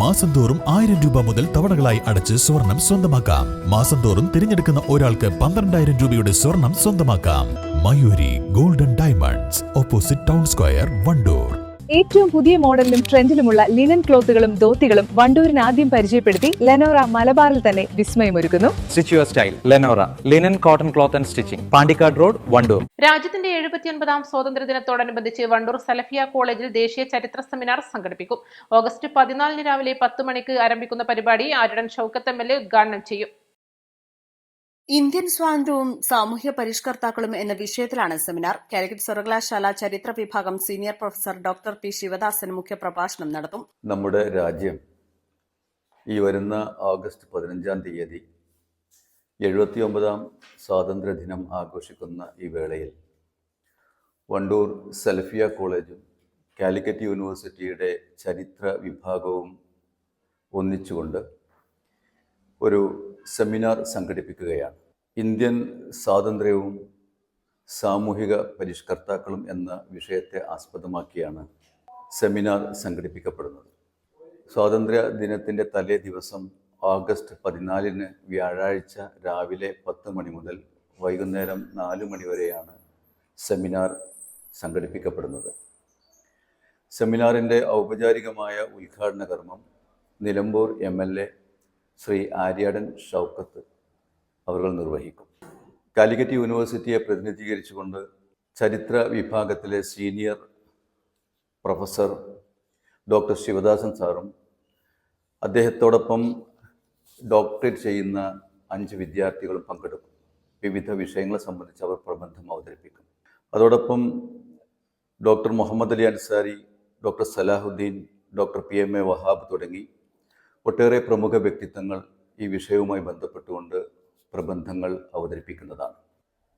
മാസം തോറും 1000 രൂപ മുതൽ തവണകളായി അടച്ച് സ്വർണം സ്വന്തമാക്കാം. മാസം തോറും തിരഞ്ഞെടുക്കുന്ന ഒരാൾക്ക് 12,000 രൂപയുടെ സ്വർണം സ്വന്തമാക്കാം. Mayuri golden diamonds, opposite town square, Wandoor. ഏറ്റവും പുതിയ മോഡലിലും ട്രെൻഡിലുമുള്ള ലിനൻ ക്ലോത്തുകളും ധോത്തികളും വണ്ടൂരിന് ആദ്യം പരിചയപ്പെടുത്തി ലെനോറ മലബാറിൽ തന്നെ വിസ്മയമൊരുക്കുന്നു. Stitch your style Lenora linen cotton cloth and stitching, Pandikkad road, Wandoor. രാജ്യത്തിന്റെ 79ാം സ്വാതന്ത്ര്യദിനത്തോടനുബന്ധിച്ച് വണ്ടൂർ സലഫിയ കോളേജിൽ ദേശീയ ചരിത്ര സെമിനാർ സംഘടിപ്പിക്കും. ഓഗസ്റ്റ് 14 രാവിലെ 10 മണിക്ക് ആരംഭിക്കുന്ന പരിപാടി ആര്യടൻ ഷൌക്കത്ത് MLA ഉദ്ഘാടനം ചെയ്യും. ഇന്ത്യൻ സ്വാതന്ത്ര്യവും സാമൂഹ്യ പരിഷ്കർത്താക്കളും എന്ന വിഷയത്തിലാണ് സെമിനാർ. കാലിക്കറ്റ് സർവകലാശാല ചരിത്ര വിഭാഗം senior professor doctor P Sivadasan മുഖ്യപ്രഭാഷണം നടത്തും. നമ്മുടെ രാജ്യം ഈ വരുന്ന ഓഗസ്റ്റ് 15 തീയതി 79ാം സ്വാതന്ത്ര്യദിനം ആഘോഷിക്കുന്ന ഈ വേളയിൽ വണ്ടൂർ സലഫിയ കോളേജും കാലിക്കറ്റ് യൂണിവേഴ്സിറ്റിയുടെ ചരിത്ര വിഭാഗവും ഒന്നിച്ചുകൊണ്ട് ഒരു സെമിനാർ സംഘടിപ്പിക്കുകയാണ്. ഇന്ത്യൻ സ്വാതന്ത്ര്യവും സാമൂഹിക പരിഷ്കർത്താക്കളും എന്ന വിഷയത്തെ ആസ്പദമാക്കിയാണ് സെമിനാർ സംഘടിപ്പിക്കപ്പെടുന്നത്. സ്വാതന്ത്ര്യ ദിനത്തിൻ്റെ തലേ ദിവസം ഓഗസ്റ്റ് 14 വ്യാഴാഴ്ച രാവിലെ 10 മണി മുതൽ വൈകുന്നേരം 4 മണി വരെയാണ് സെമിനാർ സംഘടിപ്പിക്കപ്പെടുന്നത്. സെമിനാറിൻ്റെ ഔപചാരികമായ ഉദ്ഘാടന കർമ്മം നിലമ്പൂർ MLA ശ്രീ ആര്യടൻ ഷൌക്കത്ത് അവർ നിർവഹിക്കും. കാലിക്കറ്റ് യൂണിവേഴ്സിറ്റിയെ പ്രതിനിധീകരിച്ചുകൊണ്ട് ചരിത്ര വിഭാഗത്തിലെ സീനിയർ പ്രൊഫസർ ഡോക്ടർ ശിവദാസൻ സാറും അദ്ദേഹത്തോടൊപ്പം ഡോക്ടറേറ്റ് ചെയ്യുന്ന 5 വിദ്യാർത്ഥികളും പങ്കെടുക്കും. വിവിധ വിഷയങ്ങളെ സംബന്ധിച്ച് അവർ പ്രബന്ധം അവതരിപ്പിക്കും. അതോടൊപ്പം doctor Muhammad Ali Ansari, doctor Salahuddin, doctor PMA Wahab തുടങ്ങി ഒട്ടേറെ പ്രമുഖ വ്യക്തിത്വങ്ങൾ ഈ വിഷയവുമായി ബന്ധപ്പെട്ടുകൊണ്ട് പ്രബന്ധങ്ങൾ അവതരിപ്പിക്കുന്നതാണ്.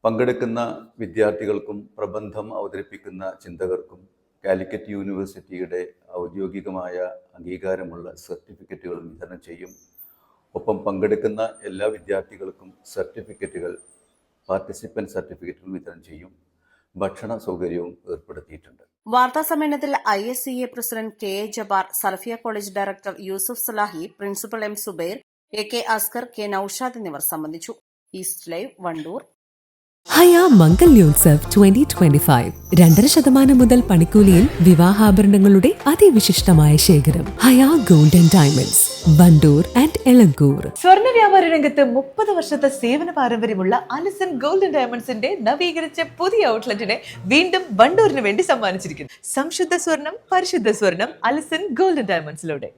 പങ്കെടുക്കുന്ന വിദ്യാർത്ഥികൾക്കും പ്രബന്ധം അവതരിപ്പിക്കുന്ന ചിന്തകർക്കും കാലിക്കറ്റ് യൂണിവേഴ്സിറ്റിയുടെ ഔദ്യോഗികമായ അംഗീകാരമുള്ള സർട്ടിഫിക്കറ്റുകളും വിതരണം ചെയ്യും. ഒപ്പം പങ്കെടുക്കുന്ന എല്ലാ വിദ്യാർത്ഥികൾക്കും സർട്ടിഫിക്കറ്റുകൾ, പാർട്ടിസിപ്പൻറ്റ് സർട്ടിഫിക്കറ്റുകൾ വിതരണം ചെയ്യും. ഭക്ഷണ സൗകര്യവും ഏർപ്പെടുത്തിയിട്ടുണ്ട്. വാർത്താ സമ്മേളനത്തിൽ ISCA president KA Jabbar, Salafiya college director Yusuf Salahi, principal M Zubair, AK Askar, K Naushad എന്നിവർ സംബന്ധിച്ചു. East live, Wandoor. ഹയ മംഗല്യോത്സവ് 2025 2.5% മുതൽ പണിക്കൂലിയിൽ വിവാഹാഭരണങ്ങളുടെ അതിവിശിഷ്ടമായ ശേഖരം. Haya golden diamonds, Wandoor and Elankur. സ്വർണ്ണ വ്യാപാര രംഗത്ത് 30 വർഷത്തെ സേവന പാരമ്പര്യമുള്ള അലിസൺ ഗോൾഡൻ ഡയമണ്ട്സിന്റെ നവീകരിച്ച പുതിയ ഔട്ട്ലെറ്റിനെ വീണ്ടും വണ്ടൂരിന് വേണ്ടി സമ്മാനിച്ചിരിക്കുന്നു. സംശുദ്ധ സ്വർണം, പരിശുദ്ധ സ്വർണം, അലിസൺ ഗോൾഡൻ ഡയമണ്ട്സിലൂടെ.